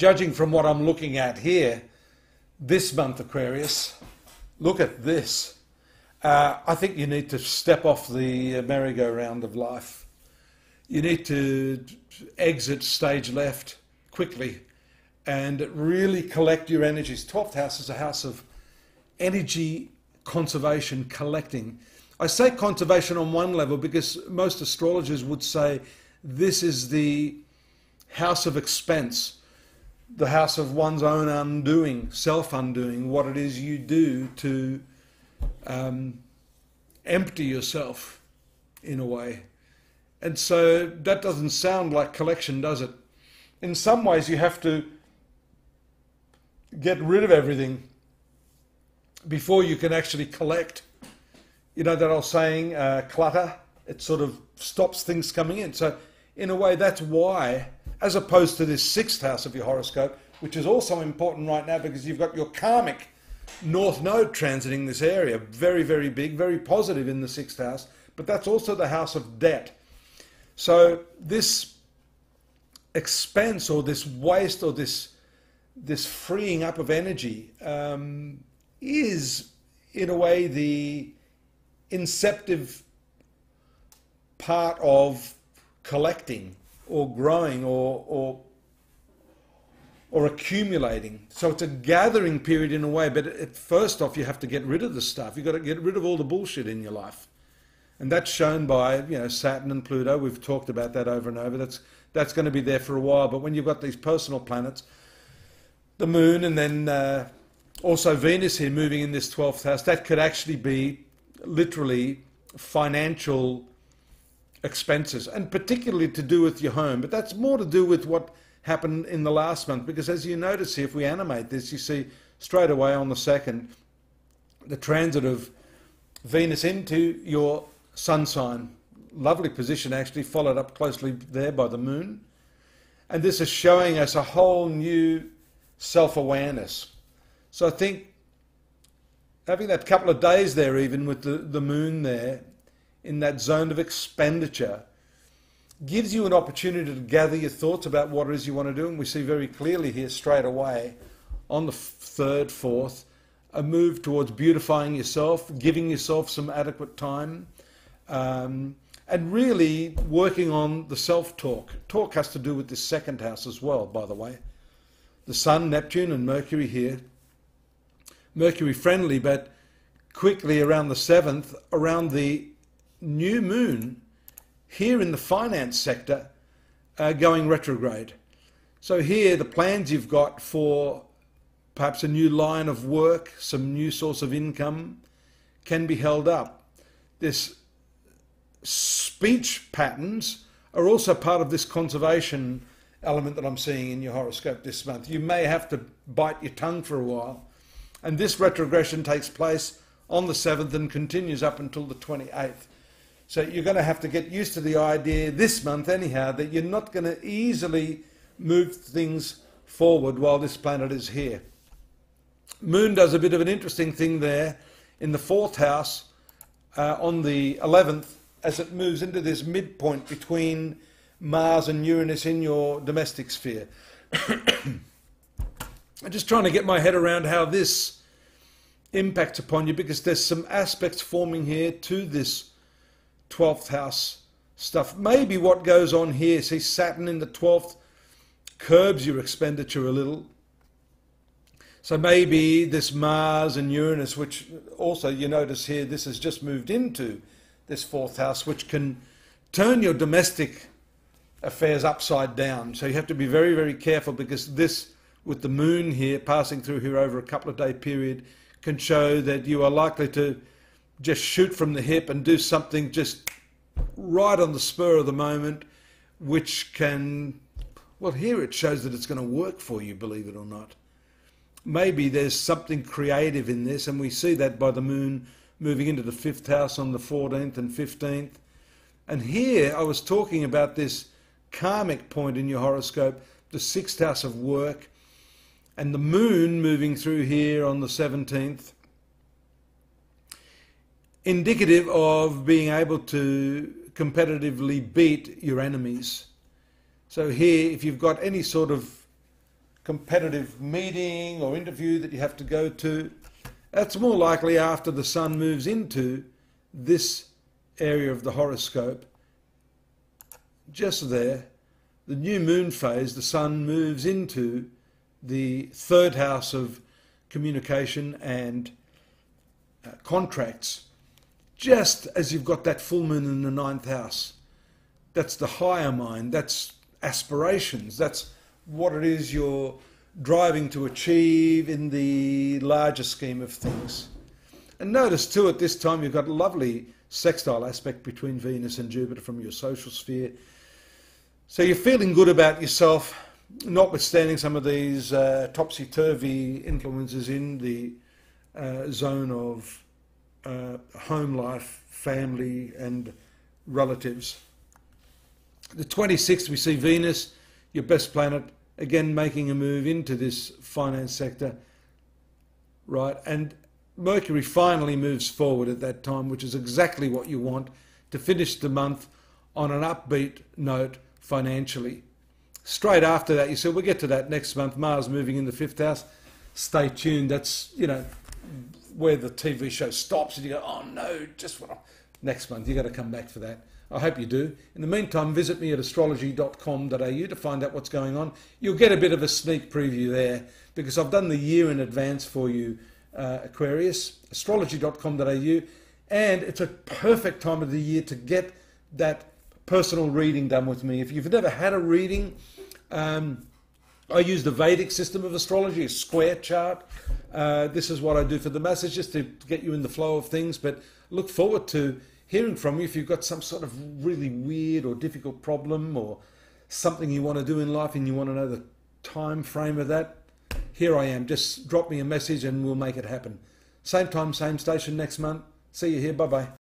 judging from what I'm looking at here, this month, Aquarius, look at this. I think you need to step off the merry-go-round of life. You need to exit stage left quickly and really collect your energies. 12th house is a house of energy conservation, collecting. I say conservation on one level because most astrologers would say this is the house of expense, the house of one's own undoing, self-undoing, what it is you do to empty yourself in a way. And so that doesn't sound like collection, does it? In some ways you have to get rid of everything before you can actually collect. You know that old saying, clutter, it sort of stops things coming in. So in a way that's why, as opposed to this 6th house of your horoscope, which is also important right now because you've got your karmic North Node transiting this area, very, very big, very positive in the 6th house, but that's also the house of debt. So this expense or this waste or this freeing up of energy is, in a way, the inceptive part of collecting or growing or accumulating. So it's a gathering period in a way, but first off you have to get rid of the stuff. You've got to get rid of all the bullshit in your life. And that's shown by, you know, Saturn and Pluto. We've talked about that over and over. That's going to be there for a while. But when you've got these personal planets, the Moon and then also Venus here moving in this 12th house, that could actually be literally financial expenses, and particularly to do with your home. But that's more to do with what happened in the last month, because as you notice here, if we animate this, you see straight away on the 2nd, the transit of Venus into your sun sign. Lovely position actually, followed up closely there by the Moon. And this is showing us a whole new self-awareness. So I think having that couple of days there even with the Moon there in that zone of expenditure gives you an opportunity to gather your thoughts about what it is you want to do. And we see very clearly here straight away on the 3rd, 4th, a move towards beautifying yourself, giving yourself some adequate time, and really working on the self-talk. Talk has to do with this 2nd house as well, by the way. The Sun, Neptune and Mercury here. Mercury friendly, but quickly around the 7th, around the new Moon, here in the finance sector, going retrograde. So here the plans you've got for perhaps a new line of work, some new source of income can be held up. This speech patterns are also part of this conservation element that I'm seeing in your horoscope this month. You may have to bite your tongue for a while. And this retrogression takes place on the 7th and continues up until the 28th. So you're going to have to get used to the idea this month anyhow that you're not going to easily move things forward while this planet is here. Moon does a bit of an interesting thing there in the 4th house on the 11th as it moves into this midpoint between Mars and Uranus in your domestic sphere. I'm just trying to get my head around how this impacts upon you, because there's some aspects forming here to this 12th house stuff. Maybe what goes on here, see Saturn in the 12th curbs your expenditure a little. So maybe this Mars and Uranus, which also you notice here, this has just moved into this 4th house, which can turn your domestic affairs upside down. So you have to be very, very careful, because this, with the Moon here, passing through here over a couple of day period, can show that you are likely to just shoot from the hip and do something just right on the spur of the moment, which can, well, here it shows that it's going to work for you, believe it or not. Maybe there's something creative in this, and we see that by the Moon moving into the 5th house on the 14th and 15th. And here I was talking about this karmic point in your horoscope, the 6th house of work, and the Moon moving through here on the 17th, indicative of being able to competitively beat your enemies. So here, if you've got any sort of competitive meeting or interview that you have to go to. That's more likely after the sun moves into this area of the horoscope. Just there, the new moon phase, the sun moves into the third house of communication and contracts, just as you've got that full moon in the ninth house. That's the higher mind, that's aspirations, that's what it is you're driving to achieve in the larger scheme of things. And notice too, at this time you've got a lovely sextile aspect between Venus and Jupiter from your social sphere. So you're feeling good about yourself, notwithstanding some of these topsy-turvy influences in the zone of home life, family and relatives. The 26th we see Venus, your best planet, again making a move into this finance sector, right? And Mercury finally moves forward at that time, which is exactly what you want to finish the month on an upbeat note financially. Straight after that, you said, we'll get to that next month, Mars moving in the fifth house. Stay tuned. That's, you know, where the TV show stops and you go, oh no, just what next month. You've got to come back for that. I hope you do. In the meantime, visit me at astrology.com.au to find out what's going on. You'll get a bit of a sneak preview there because I've done the year in advance for you, Aquarius, astrology.com.au, and it's a perfect time of the year to get that personal reading done with me. If you've never had a reading, I use the Vedic system of astrology, a square chart. This is what I do for the masses, just to get you in the flow of things, but look forward to hearing from you if you've got some sort of really weird or difficult problem or something you want to do in life and you want to know the time frame of that. Here I am. Just drop me a message and we'll make it happen. Same time, same station next month. See you here. Bye-bye.